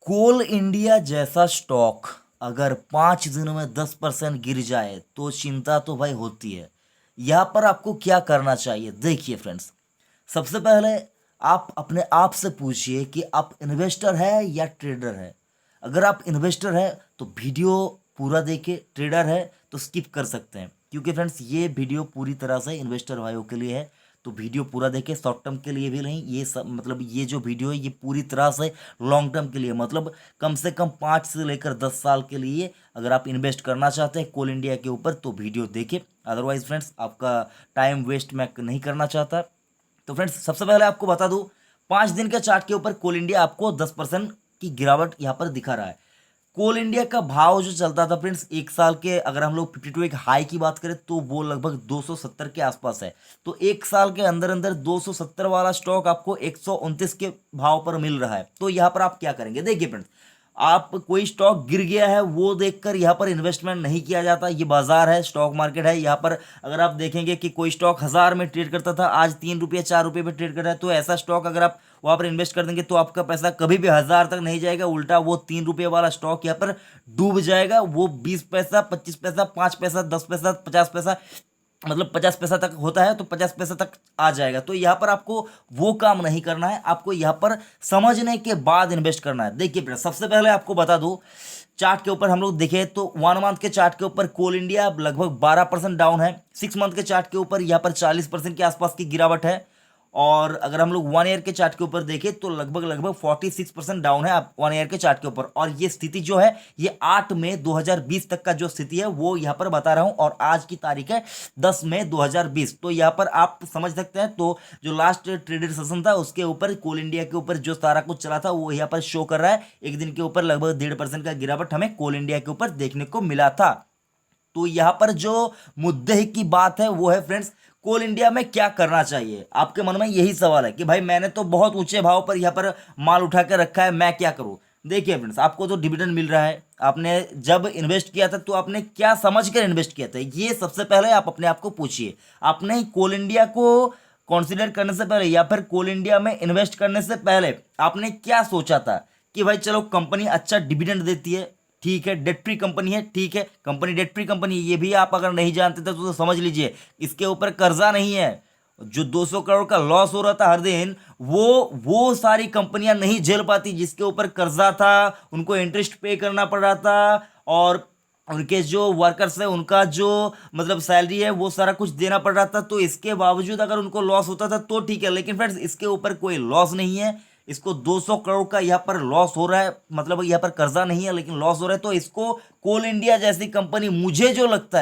कोल India जैसा stock अगर 5 दिन में 10% गिर जाए तो चिंता तो भाई होती है। यहाँ पर आपको क्या करना चाहिए, देखिए फ्रेंड्स। सबसे पहले आप अपने आप से पूछिए कि आप इन्वेस्टर है या ट्रेडर है। अगर आप इन्वेस्टर है तो वीडियो पूरा देखिए, ट्रेडर है तो स्किप कर सकते हैं, क्योंकि फ्रेंड्स ये वीडियो पूरी तरह से इन्वेस्टर भाइयों के लिए है। तो वीडियो पूरा देखें, शॉर्ट टर्म के लिए भी नहीं, ये सब मतलब ये जो वीडियो है ये पूरी तरह से लॉन्ग टर्म के लिए, मतलब कम से कम 5 से लेकर 10 साल के लिए अगर आप इन्वेस्ट करना चाहते हैं कोल इंडिया के ऊपर तो वीडियो देखें। अदरवाइज फ्रेंड्स आपका टाइम वेस्ट मैं नहीं करना चाहता। तो फ्रेंड्स सबसे पहले आपको बता दूं, 5 दिन के चार्ट के ऊपर कोल इंडिया आपको 10% की गिरावट यहाँ पर दिखा रहा है। कोल इंडिया का भाव जो चलता था फ्रेंड्स 1 साल के, अगर हम लोग 52 एक हाई की बात करें तो वो लगभग 270 के आसपास है। तो 1 साल के अंदर अंदर 270 वाला स्टॉक आपको 129 के भाव पर मिल रहा है। तो यहाँ पर आप क्या करेंगे, देखिए फ्रेंड्स, आप कोई स्टॉक गिर गया है वो देखकर यहाँ पर इन्वेस्टमेंट नहीं किया जाता। ये बाजार है, स्टॉक मार्केट है। यहाँ पर अगर आप देखेंगे कि कोई स्टॉक 1000 में ट्रेड करता था, आज 3 रुपये 4 रुपये पे ट्रेड कर रहा है, तो ऐसा स्टॉक अगर आप वहाँ पर इन्वेस्ट कर देंगे तो आपका पैसा कभी भी 1000 तक नहीं जाएगा। उल्टा वो 3 रुपये वाला स्टॉक यहाँ पर डूब जाएगा। वो 20 पैसा, 25 पैसा, 5 पैसा, 10 पैसा, 50 पैसा, मतलब 50 पैसा तक होता है तो 50 पैसा तक आ जाएगा। तो यहाँ पर आपको वो काम नहीं करना है, आपको यहाँ पर समझने के बाद इन्वेस्ट करना है। देखिए बेटा, सबसे पहले आपको बता दूं, चार्ट के ऊपर हम लोग देखें तो 1 मंथ के चार्ट के ऊपर कोल इंडिया लगभग 12% डाउन है। 6 मंथ के चार्ट के ऊपर यहाँ पर 40% के आसपास की गिरावट है। और अगर हम लोग 1 ईयर के चार्ट के ऊपर देखें तो लगभग लगभग 46% डाउन है 1 ईयर के चार्ट के ऊपर। और ये स्थिति जो है ये 8 मई 2020 तक का जो स्थिति है वो यहाँ पर बता रहा हूँ, और आज की तारीख है 10 मई 2020। तो यहाँ पर आप समझ सकते हैं। तो जो लास्ट ट्रेडेड सेशन था उसके ऊपर कोल इंडिया के ऊपर जो सारा कुछ चला था वो यहाँ पर शो कर रहा है। एक दिन के ऊपर लगभग 1.5% का गिरावट हमें कोल इंडिया के ऊपर देखने को मिला था। तो यहां पर जो मुद्दे की बात है वो है फ्रेंड्स, कोल इंडिया में क्या करना चाहिए। आपके मन में यही सवाल है कि भाई मैंने तो बहुत ऊंचे भाव पर यहां पर माल उठा कर रखा है, मैं क्या करूं। देखिए फ्रेंड्स, आपको तो डिविडेंड मिल रहा है। आपने जब इन्वेस्ट किया था तो आपने क्या समझ कर इन्वेस्ट किया था, ये सबसे पहले आप अपने आप को पूछिए। आपने कोल इंडिया को कॉन्सिडर करने से पहले या फिर कोल इंडिया में इन्वेस्ट करने से पहले आपने क्या सोचा था कि भाई चलो कंपनी अच्छा डिविडेंड देती है, ठीक है, डेट फ्री कंपनी है, ठीक है, कंपनी डेट फ्री कंपनी है। ये भी आप अगर नहीं जानते थे तो समझ लीजिए, इसके ऊपर कर्जा नहीं है। जो 200 करोड़ का लॉस हो रहा था हर दिन, वो सारी कंपनियां नहीं झेल पाती जिसके ऊपर कर्जा था, उनको इंटरेस्ट पे करना पड़ रहा था। और उनके जो वर्कर्स है उनका जो मतलब सैलरी है वो सारा कुछ देना पड़ रहा था। तो इसके बावजूद अगर उनको लॉस होता था तो ठीक है, लेकिन फ्रेंड्स इसके ऊपर कोई लॉस नहीं है। इसको 200 करोड़ का यहाँ पर लॉस हो रहा है, मतलब यहाँ पर कर्जा नहीं है लेकिन लॉस हो रहा है। तो इसको कोल इंडिया जैसी कंपनी मुझे जो लगता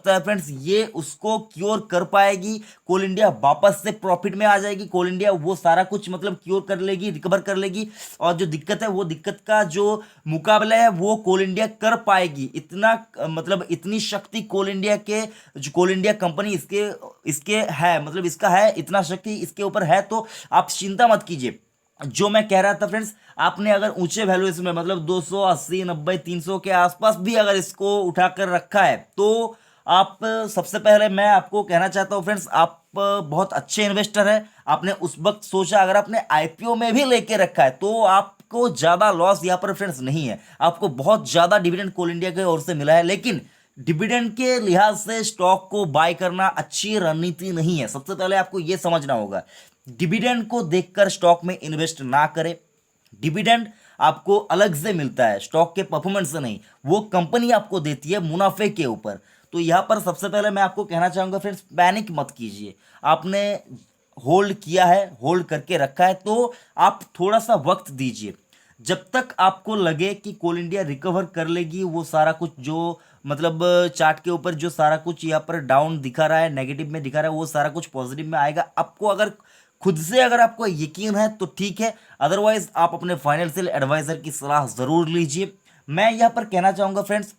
है फ्रेंड्स ये उसको क्योर कर पाएगी। कोल इंडिया वापस से प्रॉफिट में आ जाएगी। कोल इंडिया वो सारा कुछ मतलब क्योर कर लेगी, रिकवर कर लेगी। और जो दिक्कत है वो दिक्कत का जो मुकाबला है वो कोल इंडिया कर पाएगी। इतना मतलब इतनी शक्ति कोल इंडिया के, जो कोल इंडिया कंपनी इसके इसके है, मतलब इसका है, इतना शक्ति इसके ऊपर है। तो आप चिंता मत कीजिए। जो मैं कह रहा था फ्रेंड्स, आपने अगर ऊंचे वैल्यूएशन में मतलब 280, 90, 300 के आसपास भी अगर इसको उठाकर रखा है तो आप, सबसे पहले मैं आपको कहना चाहता हूं फ्रेंड्स, आप बहुत अच्छे इन्वेस्टर हैं। आपने उस वक्त सोचा, अगर आपने आईपीओ में भी लेके रखा है तो आपको ज्यादा लॉस यहाँ पर फ्रेंड्स नहीं है। आपको बहुत ज्यादा डिविडेंड कोल इंडिया की ओर से मिला है, लेकिन डिविडेंड के लिहाज से स्टॉक को बाय करना अच्छी रणनीति नहीं है। सबसे पहले आपको यह समझना होगा, डिविडेंड को देखकर स्टॉक में इन्वेस्ट ना करें। डिविडेंड आपको अलग से मिलता है, स्टॉक के परफॉर्मेंस से नहीं, वो कंपनी आपको देती है मुनाफे के ऊपर। तो यहां पर सबसे पहले मैं आपको कहना चाहूंगा फ्रेंड्स, पैनिक मत कीजिए। आपने होल्ड किया है, होल्ड करके रखा है, तो आप थोड़ा सा वक्त दीजिए। जब तक आपको लगे कि कोल इंडिया रिकवर कर लेगी, वो सारा कुछ जो मतलब चार्ट के ऊपर जो सारा कुछ यहाँ पर डाउन दिखा रहा है, नेगेटिव में दिखा रहा है, वो सारा कुछ पॉजिटिव में आएगा। आपको अगर खुद से अगर आपको यकीन है तो ठीक है, अदरवाइज आप अपने फाइनेंशियल एडवाइजर की सलाह जरूर लीजिए। मैं यहाँ पर कहना चाहूंगा फ्रेंड्स,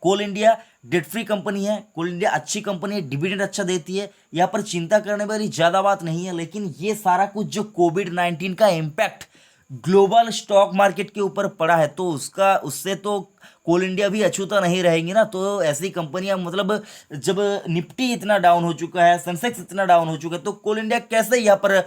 कोल इंडिया डेट फ्री कंपनी है, कोल इंडिया अच्छी कंपनी है, डिविडेंड अच्छा देती है, यहाँ पर चिंता करने वाली ज़्यादा बात नहीं है। लेकिन ये सारा कुछ जो कोविड 19 का इम्पैक्ट ग्लोबल स्टॉक मार्केट के ऊपर पड़ा है, तो उसका उससे तो कोल इंडिया भी अछूता नहीं रहेगी ना। तो ऐसी कंपनियां, मतलब जब निफ्टी इतना डाउन हो चुका है, सेंसेक्स इतना डाउन हो चुका है, तो कोल इंडिया कैसे यहाँ पर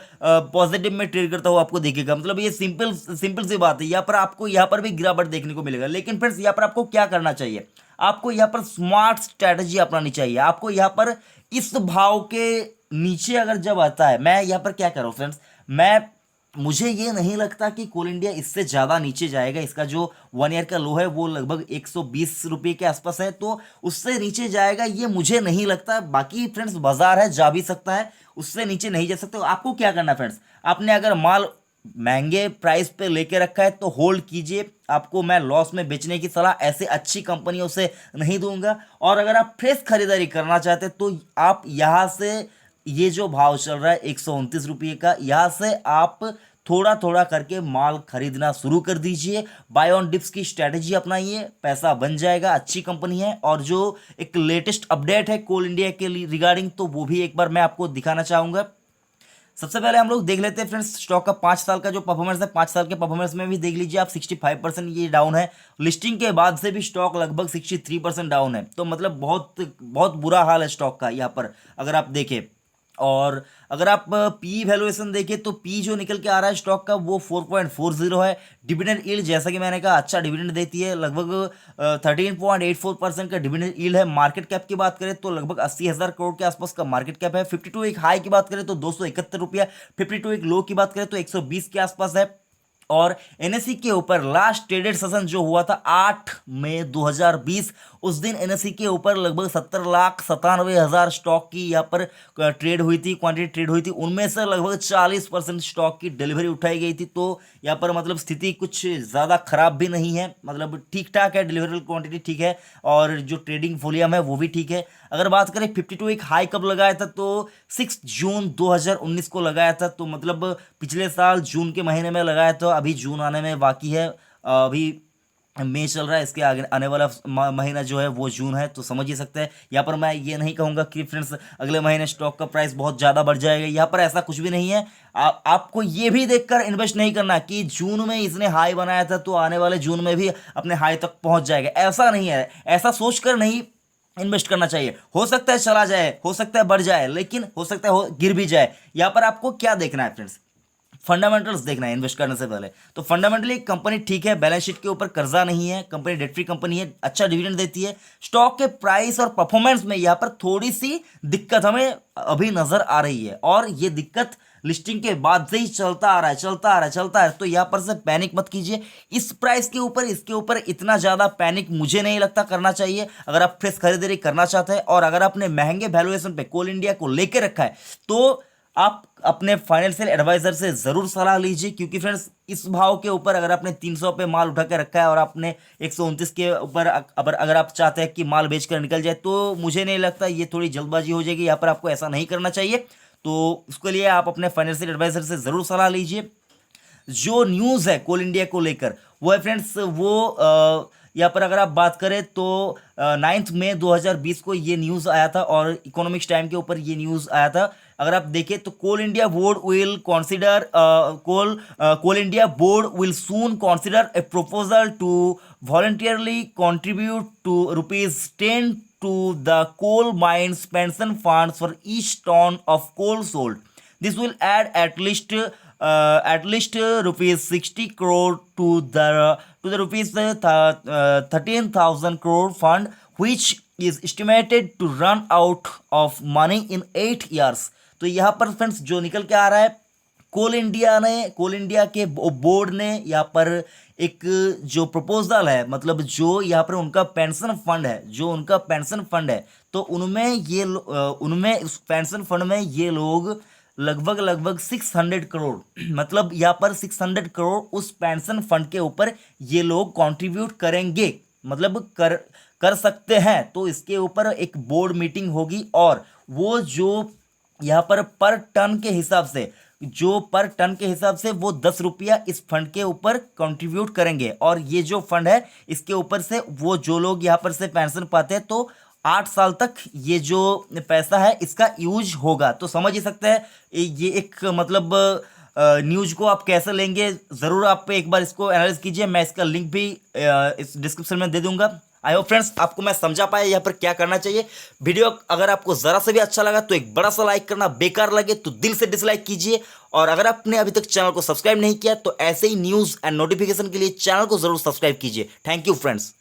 पॉजिटिव में ट्रेड करता हुआ आपको दिखेगा। मतलब ये सिंपल सिंपल सी बात है, यहाँ पर आपको यहाँ पर भी गिरावट देखने को मिलेगा। लेकिन फ्रेंड्स यहाँ पर आपको क्या करना चाहिए, आपको यहाँ पर स्मार्ट स्ट्रैटेजी अपनानी चाहिए। आपको यहाँ पर इस भाव के नीचे अगर जब आता है, मैं यहाँ पर क्या कर रहा हूँ फ्रेंड्स, मैं मुझे ये नहीं लगता कि कोल इंडिया इससे ज़्यादा नीचे जाएगा। इसका जो 1 ईयर का लो है वो लगभग 120 रुपये के आसपास है, तो उससे नीचे जाएगा ये मुझे नहीं लगता। बाकी फ्रेंड्स बाजार है, जा भी सकता है, उससे नीचे नहीं जा सकते। आपको क्या करना है फ्रेंड्स, आपने अगर माल महंगे प्राइस पे लेके रखा है तो होल्ड कीजिए। आपको मैं लॉस में बेचने की सलाह ऐसे अच्छी कंपनियों से नहीं दूंगा। और अगर आप फ्रेश खरीदारी करना चाहते हैं तो आप यहाँ से, ये जो भाव चल रहा है 129 रुपये का, यहाँ से आप थोड़ा थोड़ा करके माल खरीदना शुरू कर दीजिए। बाय ऑन डिप्स की स्ट्रैटेजी अपनाइए, पैसा बन जाएगा। अच्छी कंपनी है। और जो एक लेटेस्ट अपडेट है कोल इंडिया के रिगार्डिंग, तो वो भी एक बार मैं आपको दिखाना चाहूँगा। सबसे पहले हम लोग देख लेते हैं फ्रेंड्स स्टॉक का 5 साल का जो परफॉर्मेंस है। 5 साल के परफॉर्मेंस में भी देख लीजिए आप, 65% ये डाउन है। लिस्टिंग के बाद से भी स्टॉक लगभग 63% डाउन है। तो मतलब बहुत बहुत बुरा हाल है स्टॉक का यहाँ पर अगर आप देखें। और अगर आप पी वैल्यूएशन देखें तो पी जो निकल के आ रहा है स्टॉक का वो 4.40 है। डिविडेंड यील्ड जैसा कि मैंने कहा अच्छा डिविडेंड देती है, लगभग 13.84% का डिविडेंड यील्ड है। मार्केट कैप की बात करें तो लगभग 80,000 करोड़ के आसपास का मार्केट कैप है। 52 एक हाई की बात करें तो 271 रुपया, 52 एक लो की बात करें तो 120 के आसपास है। और एनएसई के ऊपर लास्ट ट्रेडेड सेशन जो हुआ था 8 मई 2020, उस दिन एनएसई के ऊपर लगभग 70,97,000 स्टॉक की यहाँ पर ट्रेड हुई थी, क्वांटिटी ट्रेड हुई थी। उनमें से लगभग 40% स्टॉक की डिलीवरी उठाई गई थी। तो यहाँ पर मतलब स्थिति कुछ ज़्यादा खराब भी नहीं है, मतलब ठीक ठाक है, डिलीवरी क्वांटिटी ठीक है और जो ट्रेडिंग वॉल्यूम है वो भी ठीक है। अगर बात करें 52 एक हाई कब लगाया था तो 6 जून 2019 को लगाया था। तो मतलब पिछले साल जून के महीने में लगाया था, अभी जून आने में बाकी है, अभी मई चल रहा है, इसके आगे आने वाला महीना जो है वो जून है। तो समझ ही सकते हैं। यहाँ पर मैं ये नहीं कहूँगा कि फ्रेंड्स अगले महीने स्टॉक का प्राइस बहुत ज़्यादा बढ़ जाएगा, यहाँ पर ऐसा कुछ भी नहीं है। आपको ये भी देखकर इन्वेस्ट नहीं करना कि जून में इसने हाई बनाया था तो आने वाले जून में भी अपने हाई तक पहुँच जाएगा, ऐसा नहीं है। ऐसा सोचकर नहीं इन्वेस्ट करना चाहिए। हो सकता है चला जाए, हो सकता है बढ़ जाए, लेकिन हो सकता है गिर भी जाए। यहाँ पर आपको क्या देखना है फ्रेंड्स, फंडामेंटल्स देखना है इन्वेस्ट करने से पहले। तो फंडामेंटली कंपनी ठीक है, बैलेंस शीट के ऊपर कर्जा नहीं है, कंपनी डेट फ्री कंपनी है, अच्छा डिविडेंड देती है। स्टॉक के प्राइस और परफॉर्मेंस में यहाँ पर थोड़ी सी दिक्कत हमें अभी नजर आ रही है, और ये दिक्कत लिस्टिंग के बाद से ही चलता आ रहा है, चलता आ रहा है, चलता है। तो यहाँ पर से पैनिक मत कीजिए इस प्राइस के ऊपर, इसके ऊपर इतना ज़्यादा पैनिक मुझे नहीं लगता करना चाहिए। अगर आप फ्रेश खरीदारी करना चाहते हैं और अगर आपने महंगे वैल्यूएशन पे कोल इंडिया को लेकर रखा है तो आप अपने फाइनेंशियल एडवाइजर से ज़रूर सलाह लीजिए। क्योंकि फ्रेंड्स इस भाव के ऊपर अगर आपने 300 पे माल उठा के रखा है और आपने 129 के ऊपर अगर आप चाहते हैं कि माल बेचकर निकल जाए, तो मुझे नहीं लगता, ये थोड़ी जल्दबाजी हो जाएगी। यहाँ पर आपको ऐसा नहीं करना चाहिए। तो उसके लिए आप अपने फाइनेंशियल एडवाइजर से ज़रूर सलाह लीजिए। जो न्यूज़ है कोल इंडिया को लेकर वो है फ्रेंड्स, वो यहाँ पर अगर आप बात करें तो 9 मई 2020 को ये न्यूज़ आया था और इकोनॉमिक्स टाइम के ऊपर ये न्यूज़ आया था। अगर आप देखें तो Coal India board will consider Coal India board will soon consider a proposal to voluntarily contribute to ₹10 to the coal mines pension funds for each ton of coal sold. This will add at least rupees 60 crore to the rupees 13,000 crore fund, which is estimated to run out of money in 8 years. तो यहाँ पर friends जो निकल के आ रहा है, कोल India के board ने यहाँ पर एक जो प्रपोजल है, मतलब जो यहाँ पर उनका पेंशन फंड है, जो उनका पेंशन फंड है, तो उनमें उस पेंशन फंड में ये लोग लगभग 600 करोड़ मतलब यहाँ पर 600 करोड़ उस पेंशन फंड के ऊपर ये लोग कंट्रीब्यूट करेंगे, मतलब कर सकते हैं। तो इसके ऊपर एक बोर्ड मीटिंग होगी और वो जो यहाँ पर टन के हिसाब से वो 10 रुपया इस फंड के ऊपर कंट्रीब्यूट करेंगे। और ये जो फंड है इसके ऊपर से वो जो लोग यहाँ पर से पेंशन पाते हैं तो 8 साल तक ये जो पैसा है इसका यूज होगा। तो समझ ही सकते हैं ये एक मतलब न्यूज को आप कैसे लेंगे, ज़रूर आप एक बार इसको एनालाइज कीजिए। मैं इसका लिंक भी इस डिस्क्रिप्शन में दे दूंगा। आई होप फ्रेंड्स आपको मैं समझा पाया यहाँ पर क्या करना चाहिए। वीडियो अगर आपको ज़रा सा भी अच्छा लगा तो एक बड़ा सा लाइक करना, बेकार लगे तो दिल से डिसलाइक कीजिए। और अगर आपने अभी तक चैनल को सब्सक्राइब नहीं किया तो ऐसे ही न्यूज़ एंड नोटिफिकेशन के लिए चैनल को ज़रूर सब्सक्राइब कीजिए। Thank you friends.